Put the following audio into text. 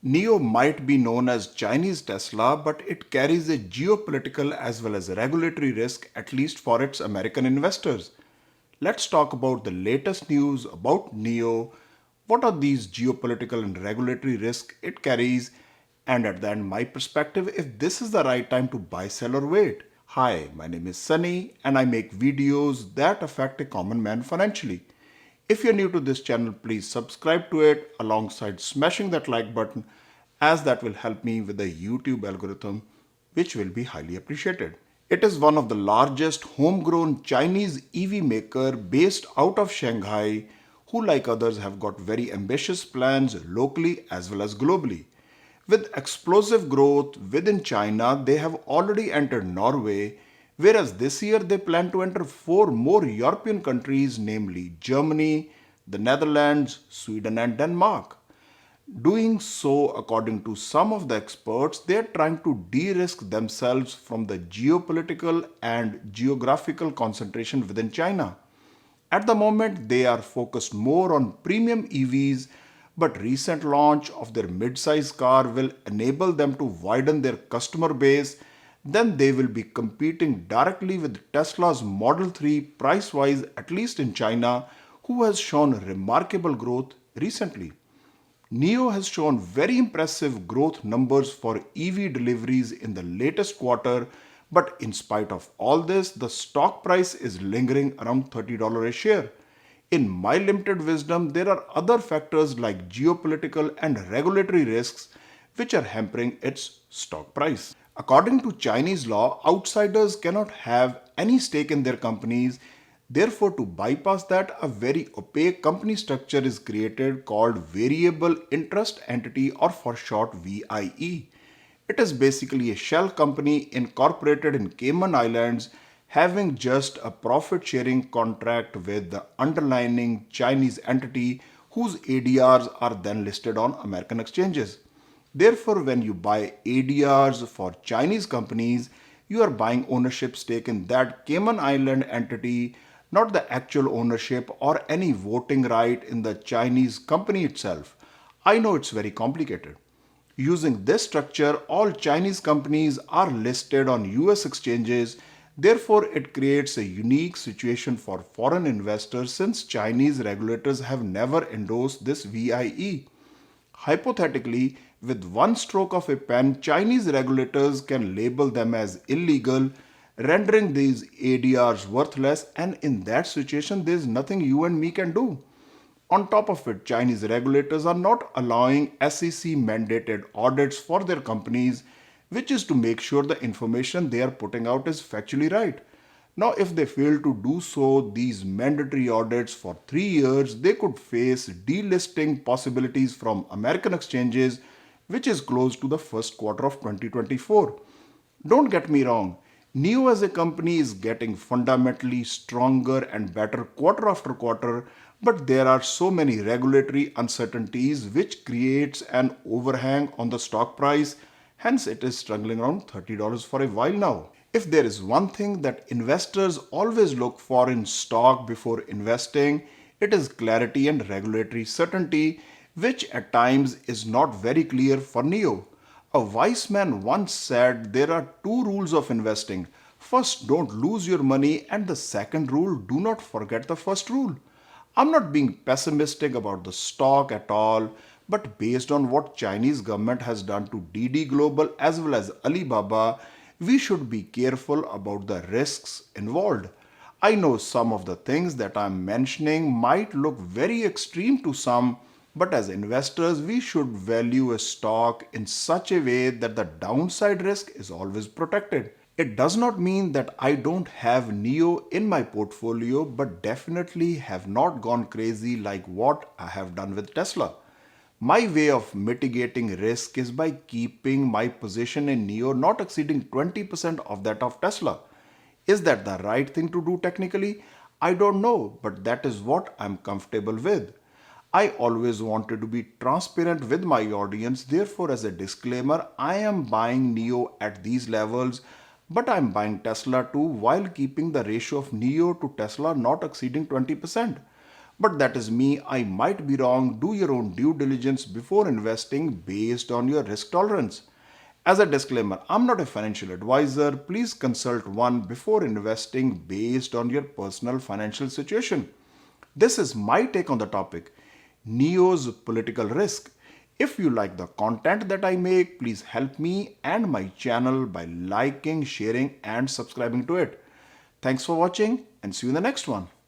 NIO might be known as Chinese Tesla, but it carries a geopolitical as well as regulatory risk, at least for its American investors. Let's talk about the latest news about NIO. What are these geopolitical and regulatory risks it carries? And at the end, my perspective if this is the right time to buy, sell, or wait. Hi, my name is Sunny, and I make videos that affect a common man financially. If you're new to this channel, please subscribe to it alongside smashing that like button, as that will help me with the YouTube algorithm, which will be highly appreciated. It is one of the largest homegrown Chinese EV maker based out of Shanghai, who like others have got very ambitious plans locally as well as globally. With explosive growth within China, they have already entered Norway, whereas this year they plan to enter four more European countries, namely Germany, the Netherlands, Sweden, and Denmark. Doing so, according to some of the experts, they are trying to de risk themselves from the geopolitical and geographical concentration within China. At the moment, they are focused more on premium EVs, but recent launch of their mid-size car will enable them to widen their customer base. Then they will be competing directly with Tesla's Model 3 price-wise, at least in China, who has shown remarkable growth recently. NIO has shown very impressive growth numbers for EV deliveries in the latest quarter, but in spite of all this, the stock price is lingering around $30 a share. In my limited wisdom, there are other factors like geopolitical and regulatory risks which are hampering its stock price. According to Chinese law, outsiders cannot have any stake in their companies. Therefore, to bypass that, a very opaque company structure is created called Variable Interest Entity, or for short VIE. It is basically a shell company incorporated in Cayman Islands, having just a profit sharing contract with the underlying Chinese entity whose ADRs are then listed on American exchanges. Therefore, when you buy ADRs for Chinese companies, you are buying ownership stake in that Cayman Island entity, not the actual ownership or any voting right in the Chinese company itself. I know it's very complicated. Using this structure, all Chinese companies are listed on US exchanges. Therefore, it creates a unique situation for foreign investors since Chinese regulators have never endorsed this VIE. Hypothetically, with one stroke of a pen, Chinese regulators can label them as illegal, rendering these ADRs worthless, and in that situation, there is nothing you and me can do. On top of it, Chinese regulators are not allowing SEC mandated audits for their companies, which is to make sure the information they are putting out is factually right. Now, if they fail to do so, these mandatory audits for 3 years, they could face delisting possibilities from American exchanges, which is close to the first quarter of 2024. Don't get me wrong, NIO as a company is getting fundamentally stronger and better quarter after quarter, but there are so many regulatory uncertainties which creates an overhang on the stock price. Hence, it is struggling around $30 for a while now. If there is one thing that investors always look for in stock before investing, it is clarity and regulatory certainty, which at times is not very clear for NIO. A wise man once said there are two rules of investing. First, don't lose your money, and the second rule, do not forget the first rule. I'm not being pessimistic about the stock at all, but based on what Chinese government has done to DD Global as well as Alibaba, we should be careful about the risks involved. I know some of the things that I'm mentioning might look very extreme to some, but as investors, we should value a stock in such a way that the downside risk is always protected. It does not mean that I don't have NIO in my portfolio, but definitely have not gone crazy like what I have done with Tesla. My way of mitigating risk is by keeping my position in NIO not exceeding 20% of that of Tesla. Is that the right thing to do technically? I don't know, but that is what I'm comfortable with. I always wanted to be transparent with my audience, therefore, as a disclaimer, I am buying NIO at these levels, but I'm buying Tesla too while keeping the ratio of NIO to Tesla not exceeding 20%. But that is me, I might be wrong. Do your own due diligence before investing based on your risk tolerance. As a disclaimer, I'm not a financial advisor. Please consult one before investing based on your personal financial situation. This is my take on the topic, NIO's political risk. If you like the content that I make, please help me and my channel by liking, sharing, and subscribing to it. Thanks for watching and see you in the next one.